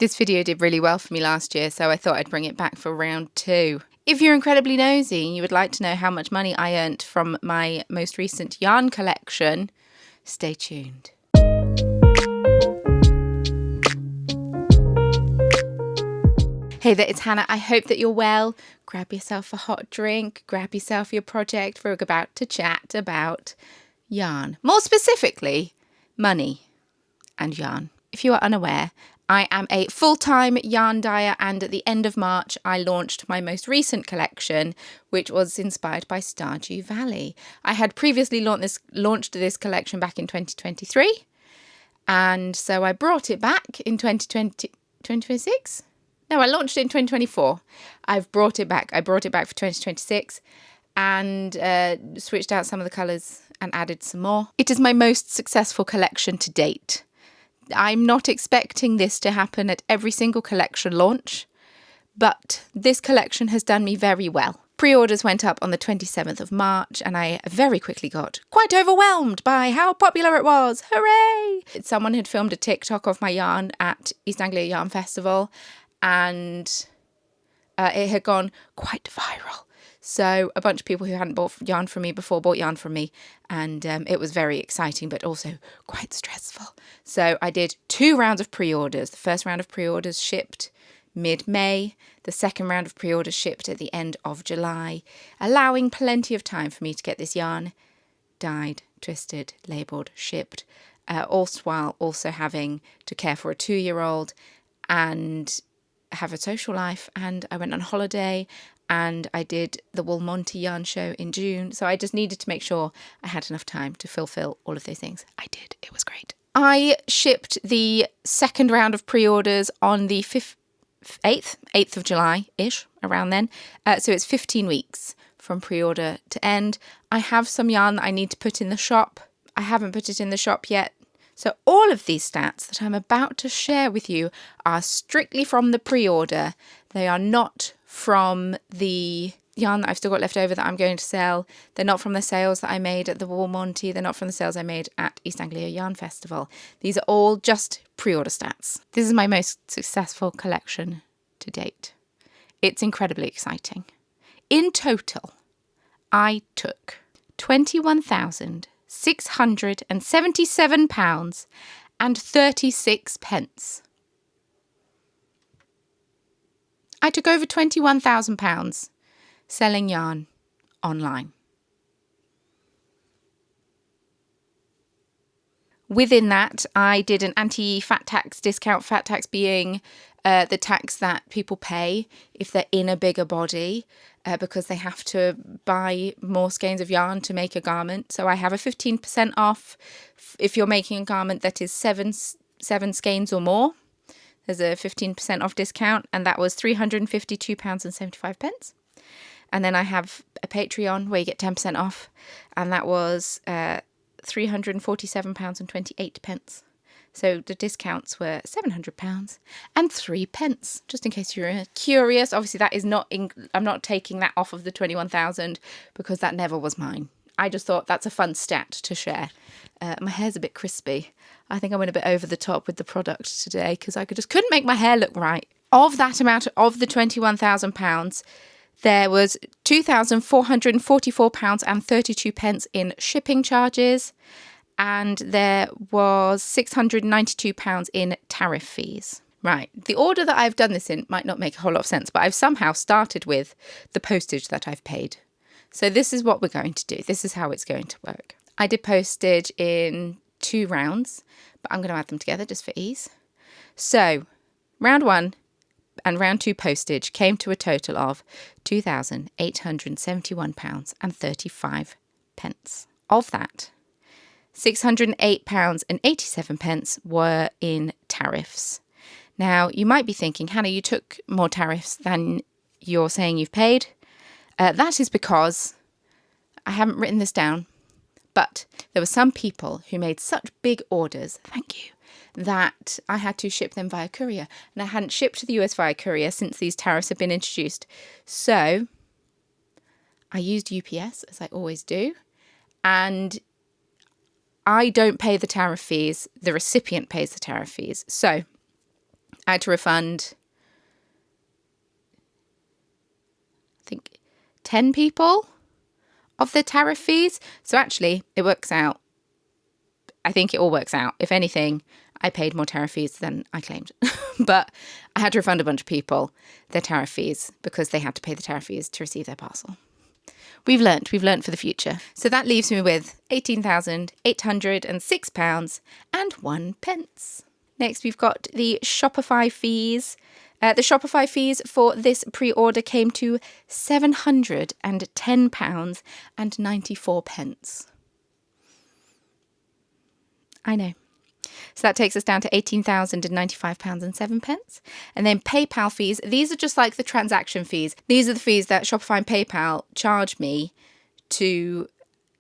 This video did really well for me last year, so I thought I'd bring it back for round 2. If you're incredibly nosy and you would like to know how much money I earned from my most recent yarn collection, stay tuned. Hey there, it's Hannah. I hope that you're well. Grab yourself a hot drink, grab yourself your project. We're about to chat about yarn. More specifically, money and yarn. If you are unaware, I am a full-time yarn dyer, and at the end of March I launched my most recent collection, which was inspired by Stardew Valley. I had previously launched this collection back in 2023, and so I brought it back in 2026? No, I launched it in 2024. I've brought it back. I brought it back for 2026 and switched out some of the colours and added some more. It is my most successful collection to date. I'm not expecting this to happen at every single collection launch, but this collection has done me very well. Pre-orders went up on the 27th of March and I very quickly got quite overwhelmed by how popular it was. Hooray! Someone had filmed a TikTok of my yarn at East Anglia Yarn Festival, and it had gone quite viral. So a bunch of people who hadn't bought yarn from me before bought yarn from me, and it was very exciting but also quite stressful. So I did 2 rounds of pre-orders. The first round of pre-orders shipped mid-May. The second round of pre-orders shipped at the end of July, allowing plenty of time for me to get this yarn dyed, twisted, labelled, shipped, all while also having to care for a 2-year-old and have a social life. And I went on holiday and I did the Wool Monty yarn show in June. So I just needed to make sure I had enough time to fulfill all of those things. I did. It was great. I shipped the second round of pre-orders on the 8th of July-ish, around then. So it's 15 weeks from pre-order to end. I have some yarn that I need to put in the shop. I haven't put it in the shop yet. So all of these stats that I'm about to share with you are strictly from the pre-order. They are not from the yarn that I've still got left over that I'm going to sell. They're not from the sales that I made at the Wool Monty. They're not from the sales I made at East Anglia Yarn Festival. These are all just pre-order stats. This is my most successful collection to date. It's incredibly exciting. In total, I took £21,677 and 36 pence. I took over £21,000 selling yarn online. Within that, I did an anti-fat tax discount, fat tax being the tax that people pay if they're in a bigger body because they have to buy more skeins of yarn to make a garment. So I have a 15% off if you're making a garment that is seven skeins or more. There's a 15% off discount, and that was £352.75. And then I have a Patreon where you get 10% off, and that was £347.28. So the discounts were £700 and 3 pence, just in case you're curious. Obviously, that is not. I'm not taking that off of the 21,000 because that never was mine. I just thought that's a fun stat to share. My hair's a bit crispy. I think I went a bit over the top with the product today because I just couldn't make my hair look right. Of that amount of the £21,000, there was £2,444 and 32 pence in shipping charges, and there was £692 in tariff fees. Right, the order that I've done this in might not make a whole lot of sense, but I've somehow started with the postage that I've paid. So this is what we're going to do. This is how it's going to work. I did postage in 2 rounds, but I'm going to add them together just for ease. So round 1 and round 2 postage came to a total of £2,871 and 35 pence. Of that, £608 and 87 pence were in tariffs. Now, you might be thinking, Hannah, you took more tariffs than you're saying you've paid. That is because I haven't written this down, but there were some people who made such big orders, thank you, that I had to ship them via courier. And I hadn't shipped to the US via courier since these tariffs have been introduced. So I used UPS, as I always do, and I don't pay the tariff fees. The recipient pays the tariff fees. So I had to refund, I think, 10 people of their tariff fees. So actually, it works out. I think it all works out. If anything, I paid more tariff fees than I claimed. But I had to refund a bunch of people their tariff fees because they had to pay the tariff fees to receive their parcel. We've learnt for the future. So that leaves me with £18,806.01. Next, we've got the Shopify fees. The Shopify fees for this pre-order came to £710.94. I know. So that takes us down to £18,095.07. And then PayPal fees. These are just like the transaction fees. These are the fees that Shopify and PayPal charge me to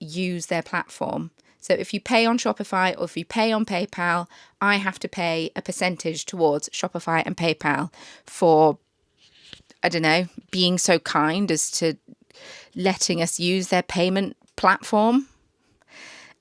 use their platform. So if you pay on Shopify or if you pay on PayPal, I have to pay a percentage towards Shopify and PayPal for, I don't know, being so kind as to letting us use their payment platform.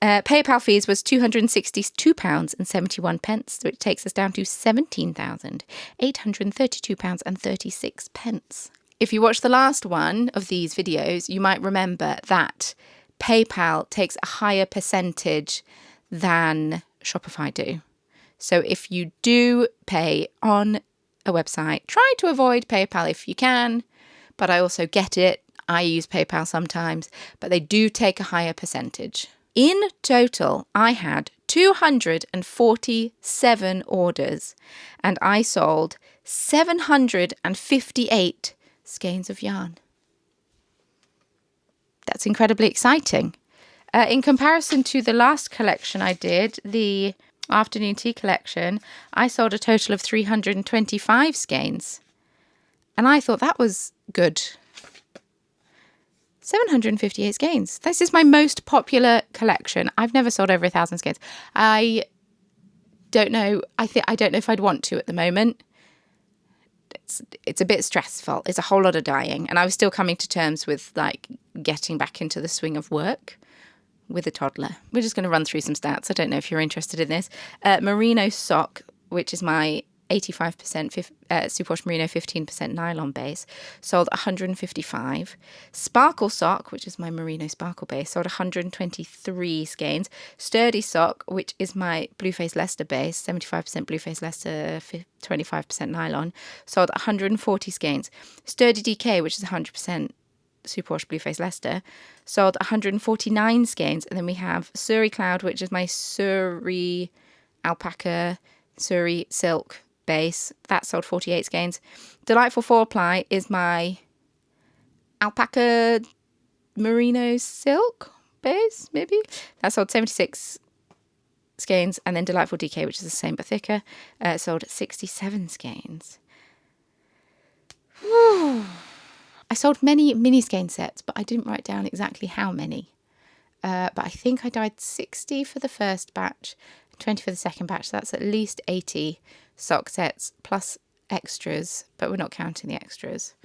PayPal fees was £262.71, which takes us down to £17,832.36. If you watch the last one of these videos, you might remember that PayPal takes a higher percentage than Shopify do. So if you do pay on a website, try to avoid PayPal if you can, but I also get it. I use PayPal sometimes, but they do take a higher percentage. In total, I had 247 orders and I sold 758 skeins of yarn. That's incredibly exciting. In comparison to the last collection I did, the afternoon tea collection, I sold a total of 325 skeins. And I thought that was good. 758 skeins. This is my most popular collection. I've never sold over 1,000 skeins. I don't know. I don't know if I'd want to at the moment. It's a bit stressful. It's a whole lot of dyeing, and I was still coming to terms with like getting back into the swing of work with a toddler. We're just going to run through some stats. I don't know if you're interested in this. Merino sock, which is my 85% superwash merino, 15% nylon base, sold 155. Sparkle sock, which is my merino sparkle base, sold 123 skeins. Sturdy sock, which is my Blueface Leicester base, 75% Blueface Leicester, 25% nylon, sold 140 skeins. Sturdy DK, which is 100% superwash Blueface Leicester, sold 149 skeins. And then we have Surrey Cloud, which is my Surrey alpaca, Surrey silk base, that sold 48 skeins. Delightful 4-ply is my alpaca merino silk base, maybe. That sold 76 skeins. And then Delightful DK, which is the same but thicker, sold 67 skeins. Whew. I sold many mini skein sets, but I didn't write down exactly how many. But I think I dyed 60 for the first batch, 20 for the second batch. So that's at least 80 sock sets plus extras, but we're not counting the extras.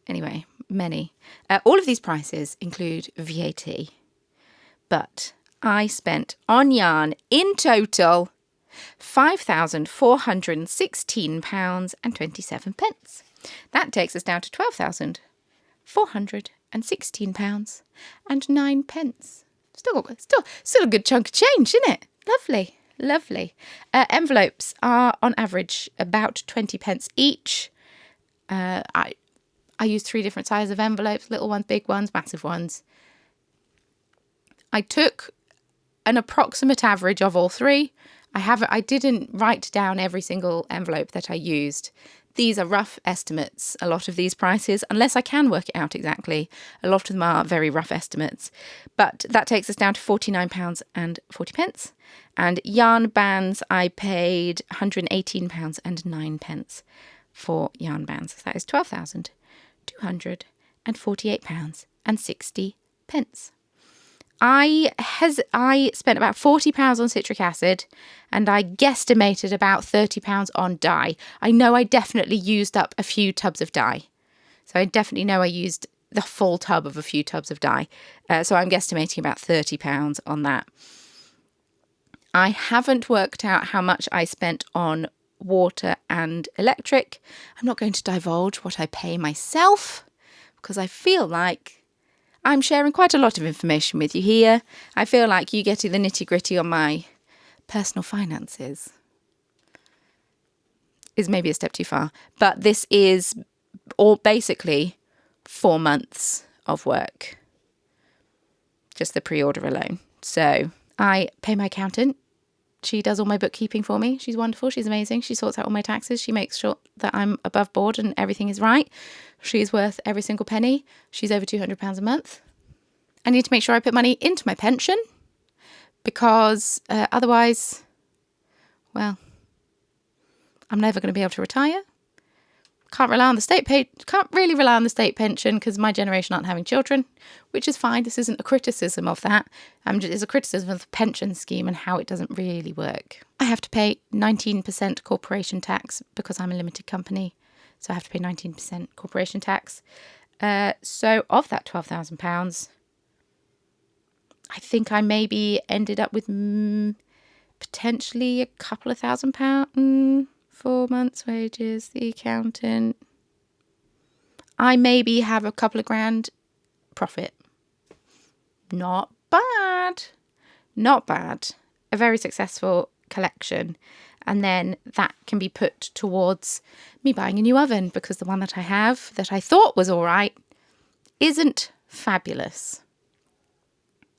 Anyway, many. All of these prices include VAT, but I spent on yarn in total £5,416.27. That takes us down to £12,416.09. Still a good chunk of change, isn't it? Lovely. Lovely. Envelopes are on average about 20 pence each. I use 3 different sizes of envelopes, little ones, big ones, massive ones. I took an approximate average of all 3. I didn't write down every single envelope that I used. These are rough estimates, a lot of these prices, unless I can work it out exactly. A lot of them are very rough estimates. But that takes us down to £49.40. And yarn bands, I paid £118.09 for yarn bands. So that is £12,248.60. I spent about £40 on citric acid and I guesstimated about £30 on dye. I know I definitely used up a few tubs of dye. So I definitely know I used the full tub of a few tubs of dye. So I'm guesstimating about £30 on that. I haven't worked out how much I spent on water and electric. I'm not going to divulge what I pay myself because I feel like I'm sharing quite a lot of information with you here. I feel like you getting the nitty-gritty on my personal finances is maybe a step too far. But this is all basically 4 months of work, just the pre-order alone. So I pay my accountant. She does all my bookkeeping for me. She's wonderful. She's amazing. She sorts out all my taxes. She makes sure that I'm above board and everything is right. She's worth every single penny. She's over £200 a month. I need to make sure I put money into my pension because otherwise, well, I'm never going to be able to retire. Can't really rely on the state pension because my generation aren't having children, which is fine. This isn't a criticism of that. It's a criticism of the pension scheme and how it doesn't really work. I have to pay 19% corporation tax because I'm a limited company. So I have to pay 19% corporation tax. So of that £12,000, I think I maybe ended up with potentially a couple of £1,000. 4 months' wages, the accountant. I maybe have a couple of grand profit. Not bad. Not bad. A very successful collection. And then that can be put towards me buying a new oven because the one that I have that I thought was all right isn't fabulous.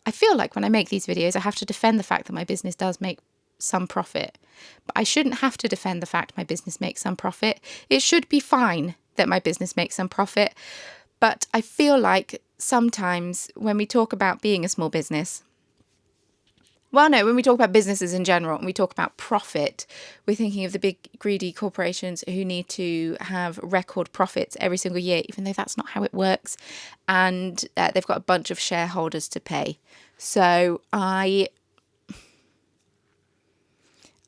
I feel like when I make these videos, I have to defend the fact that my business does make some profit. But I shouldn't have to defend the fact my business makes some profit. It should be fine that my business makes some profit. But I feel like sometimes when we talk about being a small business, when we talk about businesses in general and we talk about profit, we're thinking of the big greedy corporations who need to have record profits every single year, even though that's not how it works. And they've got a bunch of shareholders to pay. So I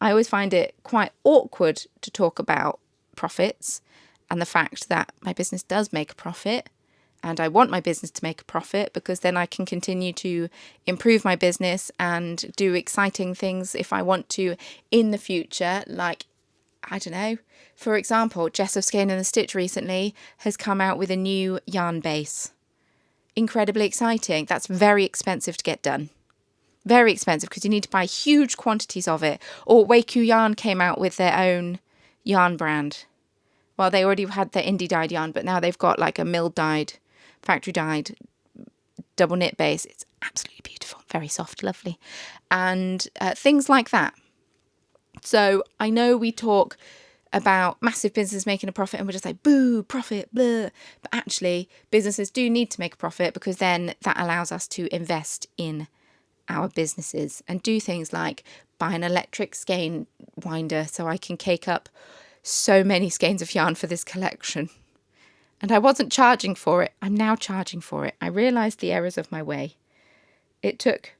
always find it quite awkward to talk about profits and the fact that my business does make a profit, and I want my business to make a profit because then I can continue to improve my business and do exciting things if I want to in the future. Like, I don't know, for example, Jess of Skein and the Stitch recently has come out with a new yarn base. Incredibly exciting. That's very expensive to get done. Very expensive because you need to buy huge quantities of it. Or Waku Yarn came out with their own yarn brand. Well, they already had their indie dyed yarn, but now they've got like a mill dyed, factory dyed, double knit base. It's absolutely beautiful, very soft, lovely. And things like that. So I know we talk about massive businesses making a profit and we're just like, boo, profit, blah. But actually, businesses do need to make a profit because then that allows us to invest in our businesses and do things like buy an electric skein winder so I can cake up so many skeins of yarn for this collection. And I wasn't charging for it. I'm now charging for it. I realised the errors of my way. It took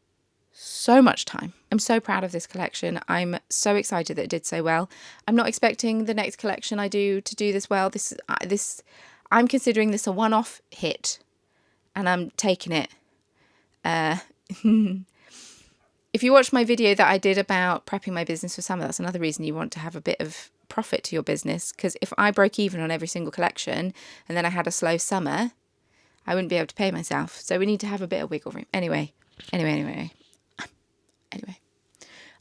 so much time. I'm so proud of this collection. I'm so excited that it did so well. I'm not expecting the next collection I do to do this well. I'm considering this a one-off hit and I'm taking it. If you watch my video that I did about prepping my business for summer, that's another reason you want to have a bit of profit to your business. Because if I broke even on every single collection and then I had a slow summer, I wouldn't be able to pay myself. So we need to have a bit of wiggle room. Anyway.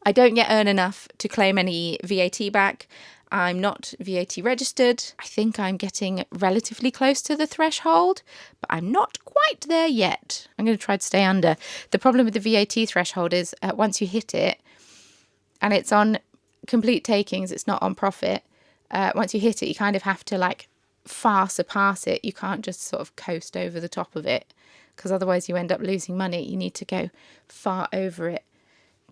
I don't yet earn enough to claim any VAT back. I'm not VAT registered. I think I'm getting relatively close to the threshold, but I'm not quite there yet. I'm going to try to stay under. The problem with the VAT threshold is once you hit it, and it's on complete takings, it's not on profit. Once you hit it, you kind of have to like far surpass it. You can't just sort of coast over the top of it because otherwise you end up losing money. You need to go far over it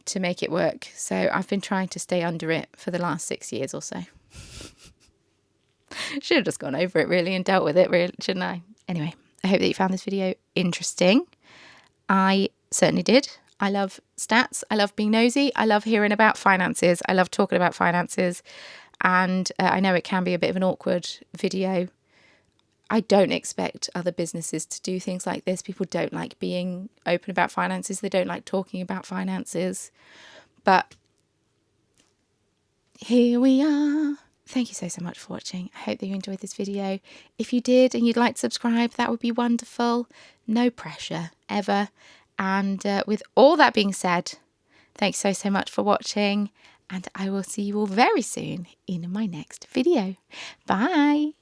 to make it work. So I've been trying to stay under it for the last 6 years or so. Should have just gone over it really and dealt with it, really, shouldn't I? Anyway, I hope that you found this video interesting. I certainly did. I love stats. I love being nosy. I love hearing about finances. I love talking about finances. And I know it can be a bit of an awkward video. I don't expect other businesses to do things like this. People don't like being open about finances. They don't like talking about finances. But here we are. Thank you so much for watching. I hope that you enjoyed this video. If you did and you'd like to subscribe, that would be wonderful. No pressure ever. And with all that being said, thanks so much for watching, and I will see you all very soon in my next video. Bye.